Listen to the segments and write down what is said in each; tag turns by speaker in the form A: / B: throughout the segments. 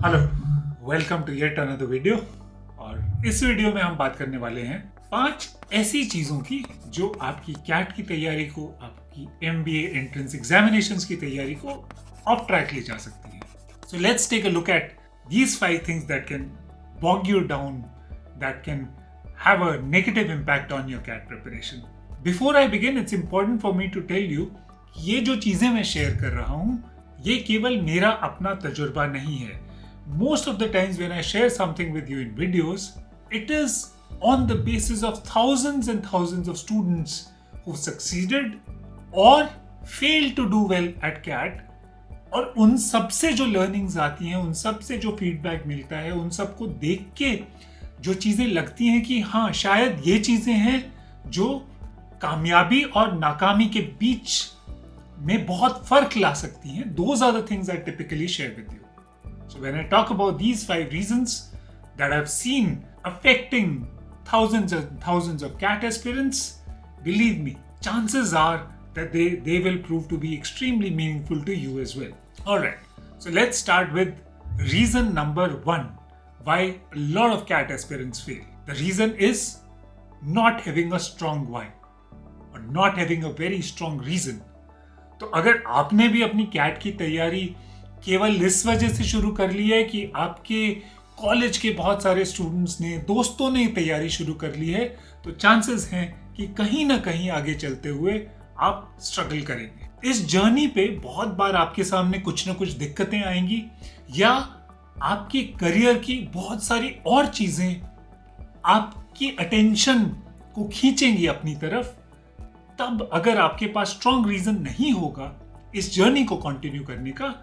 A: Hello, welcome to yet another video. और इस video में हम बात करने वाले हैं 5 ऐसी चीज़ों की जो आपकी कैट की तैयारी को, आपकी MBA एंट्रेंस एग्जामिनेशंस की तैयारी को ऑफ ट्रैक ले जा सकती है। So let's take a look at these 5 things that can bog you down, that can have a negative impact on your CAT preparation. Before I begin, it's important for me to tell you कि ये जो चीज़ें मैं share कर रहा हूँ ये केवल मेरा अपना तजुर्बा नहीं है। Most of the times when I share something with you in videos, it is on the basis of thousands and thousands of students who succeeded or failed to do well at CAT, और उन सब से जो learnings आती हैं, उन सब से जो फीडबैक मिलता है, उन सब को देख के जो चीज़ें लगती हैं कि हाँ शायद ये चीज़ें हैं जो कामयाबी और नाकामी के बीच में बहुत फर्क ला सकती हैं। Those are the things I typically share with you. So when I talk about these 5 reasons that I've seen affecting thousands and thousands of CAT aspirants, believe me, chances are that they will prove to be extremely meaningful to you as well. Alright, so let's start with reason number 1 why a lot of CAT aspirants fail. The reason is not having a strong why or not having a very strong reason. तो अगर आपने भी अपनी CAT की तैयारी केवल इस वजह से शुरू कर ली है कि आपके कॉलेज के बहुत सारे स्टूडेंट्स ने, दोस्तों ने तैयारी शुरू कर ली है, तो चांसेस हैं कि कहीं ना कहीं आगे चलते हुए आप स्ट्रगल करेंगे। इस जर्नी पे बहुत बार आपके सामने कुछ ना कुछ दिक्कतें आएंगी या आपके करियर की बहुत सारी और चीजें आपकी अटेंशन को खींचेंगी अपनी तरफ। तब अगर आपके पास स्ट्रॉन्ग रीजन नहीं होगा इस जर्नी को कंटिन्यू करने का,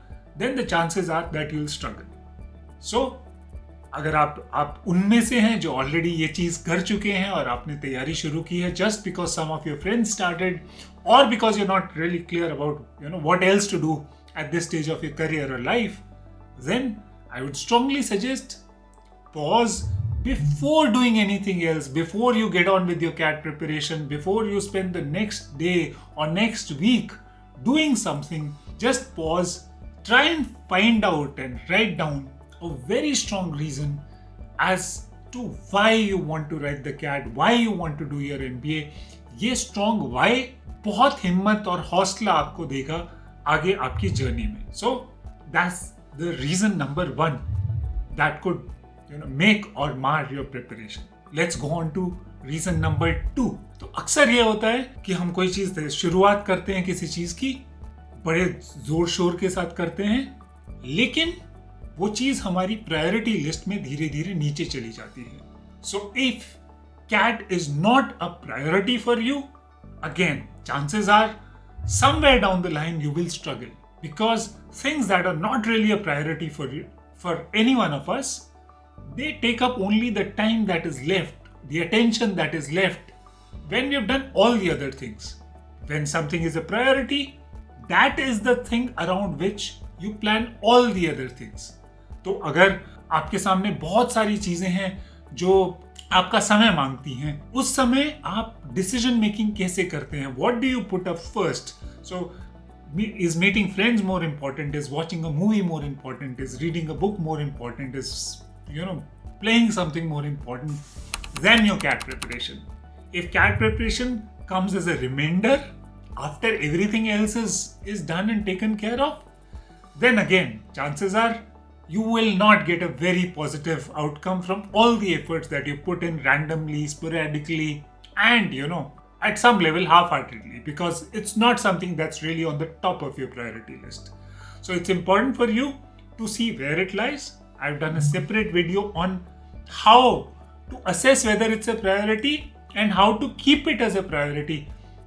A: then the chances are that you'll struggle. So, अगर आप उनमें से हैं जो ऑलरेडी ये चीज़ कर चुके हैं और आपने तैयारी शुरू की है just because some of your friends started or because you're not really clear about what else to do at this stage of your career or life, then I would strongly suggest pause before doing anything else, before you get on with your CAT preparation, before you spend the next day or next week doing something. Just pause. Try and find out and write down a very strong reason as to why you want to write the CAT, why you want to do your MBA. ये strong why बहुत हिम्मत और हौसला आपको देगा आगे आपकी journey में. So that's the reason number 1 that could make or mar your preparation. Let's go on to reason number 2. तो अक्सर ये होता है कि हम कोई चीज़ शुरुआत करते हैं किसी चीज़ की, बड़े जोर शोर के साथ करते हैं, लेकिन वो चीज हमारी प्रायोरिटी लिस्ट में धीरे धीरे नीचे चली जाती है. So if CAT is not a priority for you, again chances are somewhere down the line you will struggle, because things that are not really a priority for any one of us, they take up only the time that is left, the attention that is left when we've done all the other things. When something is a priority, that is the thing around which you plan all the other things. तो अगर आपके सामने बहुत सारी चीजें हैं जो आपका समय मांगती हैं, उस समय आप डिसीजन मेकिंग कैसे करते हैं? What do you put up first? So is meeting friends more important? Is watching a movie more important? Is reading a book more important? Is playing something more important than your CAT preparation? If CAT preparation comes as a remainder after everything else is done and taken care of, then again chances are you will not get a very positive outcome from all the efforts that you put in randomly, sporadically, and at some level half-heartedly, because it's not something that's really on the top of your priority list. So it's important for you to see where it lies. I've done a separate video on how to assess whether it's a priority and how to keep it as a priority.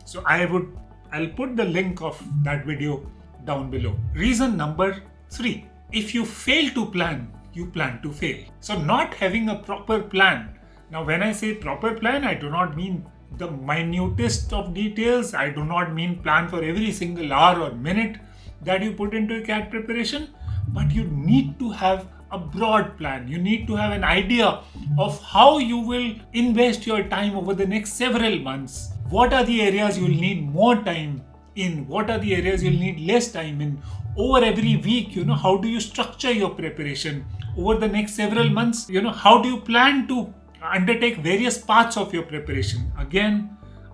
A: So I'll put the link of that video down below. Reason number 3. If you fail to plan, you plan to fail. So not having a proper plan. Now when I say proper plan, I do not mean the minutest of details. I do not mean plan for every single hour or minute that you put into a CAT preparation. But you need to have a broad plan. You need to have an idea of how you will invest your time over the next several months. What are the areas you will need more time in, what are the areas you'll need less time in. Over every week, how do you structure your preparation? Over the next several months, how do you plan to undertake various parts of your preparation? Again,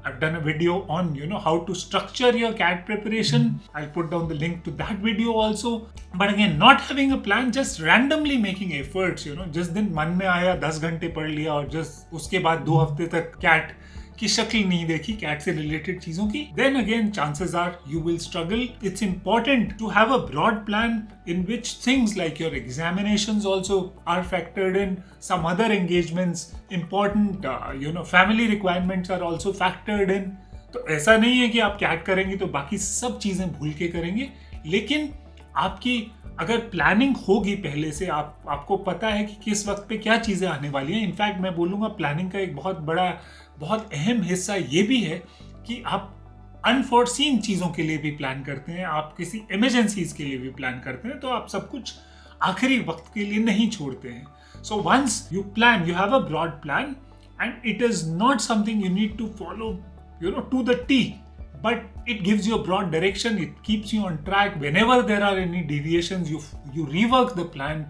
A: I've done a video on, how to structure your CAT preparation. I'll put down the link to that video also. But again, not having a plan, just randomly making efforts, just दिन मन में आया 10 घंटे पढ़ लिया और just उसके बाद 2 हफ्ते तक CAT की शक्ल नहीं देखी, CAT से related चीजों की, then again chances are you will struggle. It's important to have a broad plan in which things like your examinations also are factored in, some other engagements, important family requirements are also factored in. तो ऐसा नहीं है कि आप CAT करेंगे तो बाकी सब चीजें भूल के करेंगे, लेकिन आपकी अगर प्लानिंग होगी पहले से, आपको पता है कि किस वक्त पे क्या चीजें आने वाली हैं. इनफैक्ट मैं बोलूँगा प्लानिंग का एक बहुत अहम हिस्सा ये भी है कि आप अनफोर्सीन चीज़ों के लिए भी प्लान करते हैं, आप किसी इमरजेंसीज के लिए भी प्लान करते हैं, तो आप सब कुछ आखिरी वक्त के लिए नहीं छोड़ते हैं. So once you plan, you have a broad plan and it is not something you need to follow to the T, but it gives you a broad direction, it keeps you on track. Whenever there are any deviations, you rework the plan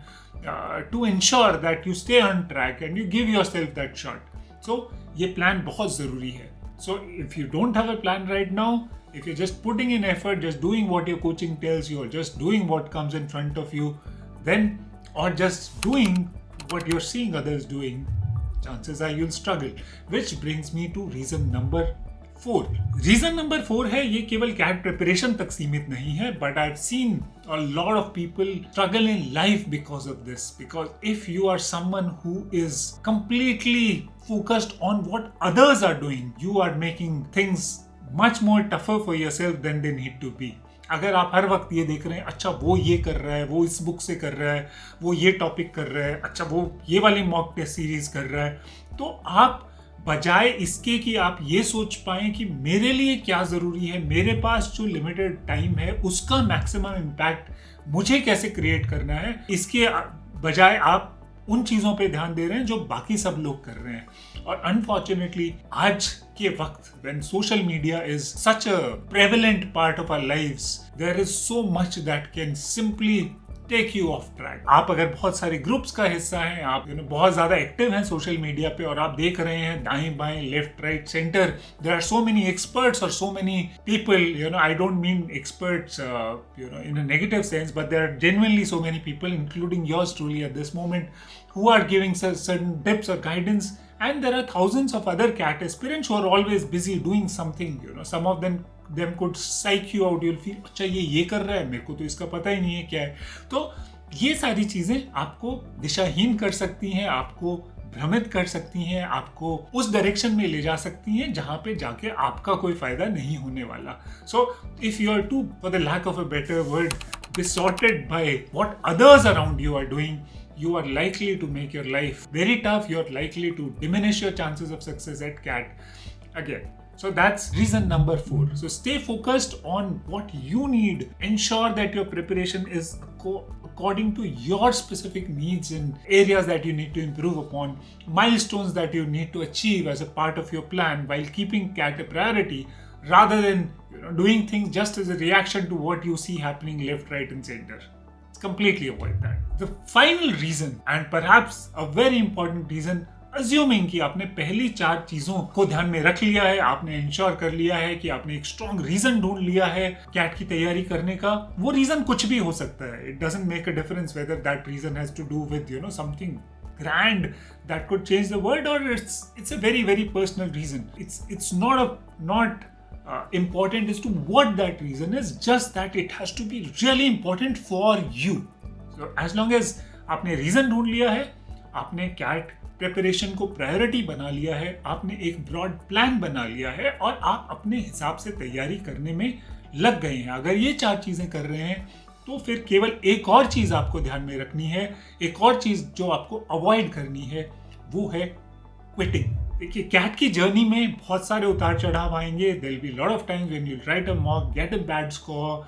A: to ensure that you stay on track and you give yourself that shot. So ये plan बहुत ज़रूरी है. So if you don't have a plan right now, if you're just putting in effort, just doing what your coaching tells you, or just doing what comes in front of you, then, or just doing what you're seeing others doing, chances are you'll struggle. Which brings me to reason number 4. Reason number 4 है, ये केवल CAT preparation तक सीमित नहीं है, but I have seen a lot of people struggle in life because of this. Because if you are someone who is completely focused on what others are doing, you are making things much more tougher for yourself than they need to be. अगर आप हर वक्त ये देख रहे हैं, अच्छा वो ये कर रहा है, वो इस बुक से कर रहा है, वो ये टॉपिक कर रहा है, अच्छा वो ये वाली मॉक टेस्ट सीरीज कर रहा है, तो आप बजाय इसके कि आप ये सोच पाएं कि मेरे लिए क्या ज़रूरी है, मेरे पास जो लिमिटेड टाइम है उसका मैक्सिमम इम्पैक्ट मुझे कैसे क्रिएट करना है, इसके बजाय आप उन चीज़ों पे ध्यान दे रहे हैं जो बाकी सब लोग कर रहे हैं. और अनफॉर्चुनेटली आज के वक्त when social media is such a prevalent part of our lives, there is so much that can simply take you off track. आप अगर बहुत सारे ग्रुप्स का हिस्सा हैं, आप बहुत ज्यादा एक्टिव हैं सोशल मीडिया पे, और आप देख रहे हैं दाएं बाएं left right centre, there are so many experts और so many people, I don't mean experts in a negative sense, but there are genuinely so many people including yours truly at this moment who are giving certain tips or guidance, and there are thousands of other CAT aspirants who are always busy doing something. Some of them could psych you out. You'll feel, अच्छा ये कर रहा है, मेरे को तो इसका पता ही नहीं है क्या है. तो ये सारी चीजें आपको दिशाहीन कर सकती हैं, आपको भ्रमित कर सकती हैं, आपको उस डायरेक्शन में ले जा सकती हैं जहां पे जाके आपका कोई फायदा नहीं होने वाला. So if you are too, for the lack of a better word, besotted by what others around you are doing, you are likely to make your life very tough. You are likely to diminish your chances of success at CAT again. So that's reason number 4. So stay focused on what you need. Ensure that your preparation is according to your specific needs and areas that you need to improve upon, milestones that you need to achieve as a part of your plan, while keeping CAT a priority rather than doing things just as a reaction to what you see happening left, right and center. Completely avoid that. The final reason, and perhaps a very important reason, assuming कि आपने पहली 4 चीजों को ध्यान में रख लिया है, आपने इंश्योर कर लिया है कि आपने एक स्ट्रॉन्ग रीजन ढूंढ लिया है CAT की तैयारी करने का. वो रीजन कुछ भी हो सकता है. It doesn't make a difference whether that reason has to do with something grand that could change the world, or it's a very very personal reason. It's not important as to what that reason is, just that it has to be really important for you. So as long as आपने reason ढूंढ लिया है, आपने CAT preparation को priority बना लिया है, आपने एक ब्रॉड प्लान बना लिया है और आप अपने हिसाब से तैयारी करने में लग गए हैं, अगर ये 4 चीजें कर रहे हैं, तो फिर केवल एक और चीज आपको ध्यान में रखनी है. एक और चीज जो आपको अवॉइड करनी है वो है क्विटिंग. देखिए CAT की जर्नी में बहुत सारे उतार चढ़ाव आएंगे. There will be a lot of times when you'll write a mock, get a bad score.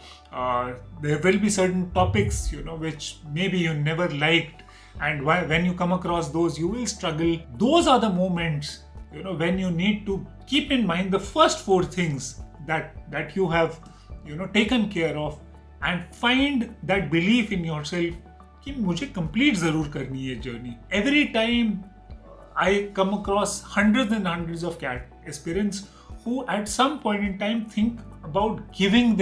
A: There will be certain topics, which maybe you never liked, and when you come across those, you will struggle. Those are the moments, when you need to keep in mind the first 4 things that you have taken care of, and find that belief in yourself कि मुझे complete जरूर करनी है journey. Every time I come across hundreds and hundreds of CAT aspirants who at some point in time think about giving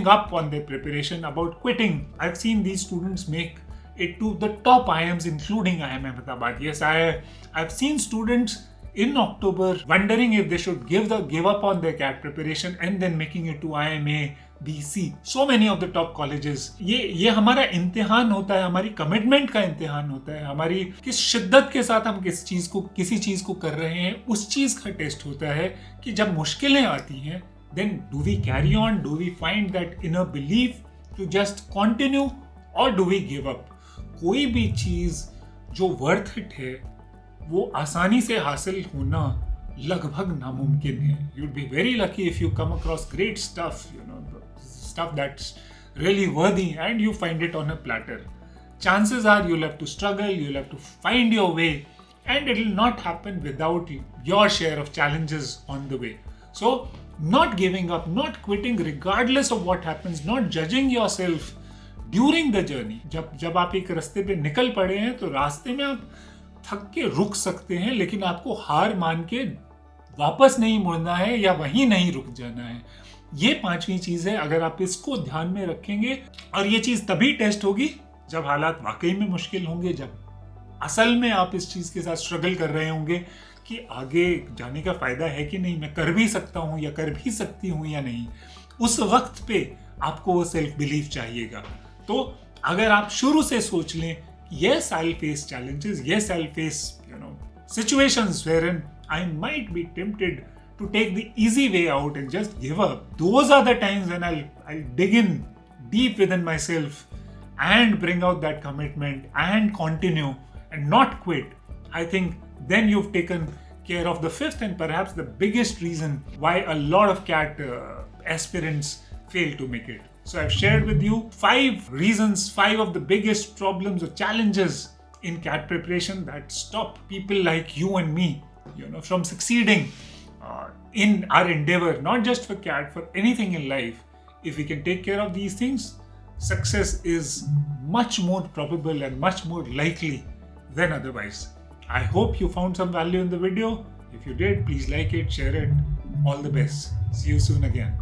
A: up on their preparation, about quitting. I've seen these students make it to the top IIMs, including IIM Ahmedabad. Yes, I've seen students in October wondering if they should give up on their CAT preparation and then making it to IIM A, B, C. So many of the top colleges. ये हमारा इम्तिहान होता है, हमारी commitment का इम्तिहान होता है, हमारी किस शिद्दत के साथ हम किसी चीज को कर रहे हैं, उस चीज का टेस्ट होता है कि जब मुश्किलें आती हैं, then do we carry on? Do we find that inner belief to just continue, or do we give up? कोई भी चीज जो वर्थ इट है वो आसानी से हासिल होना लगभग नामुमकिन है. You'd be very lucky if you come across great stuff, stuff that's really worthy, and you find it on a platter. Chances are you'll have to struggle, you'll have to find your way, and it'll not happen without your share of challenges on the way. So not giving up, not quitting regardless of what happens, not judging yourself during the journey. जब आप एक रास्ते पे निकल पड़े हैं तो रास्ते में आप थक के रुक सकते हैं, लेकिन आपको हार मान के वापस नहीं मुड़ना है या वहीं नहीं रुक जाना है. ये पांचवी चीज है. अगर आप इसको ध्यान में रखेंगे, और ये चीज तभी टेस्ट होगी जब हालात वाकई में मुश्किल होंगे, जब असल में आप इस चीज के साथ स्ट्रगल कर रहे होंगे कि आगे जाने का फायदा है कि नहीं, मैं कर भी सकता हूं या कर भी सकती हूं या नहीं. उस वक्त पे आपको वो सेल्फ बिलीफ चाहिएगा. तो अगर आप शुरू से सोच लें, yes, I'll face challenges, yes, I'll face situations wherein I might be tempted to take the easy way out and just give up. Those are the times when I'll dig in deep within myself and bring out that commitment and continue and not quit. I think then you've taken care of the fifth and perhaps the biggest reason why a lot of CAT aspirants fail to make it. So I've shared with you 5 reasons, 5 of the biggest problems or challenges in CAT preparation that stop people like you and me, from succeeding in our endeavor, not just for CAT, for anything in life. If we can take care of these things, success is much more probable and much more likely than otherwise. I hope you found some value in the video. If you did, please like it, share it. All the best. See you soon again.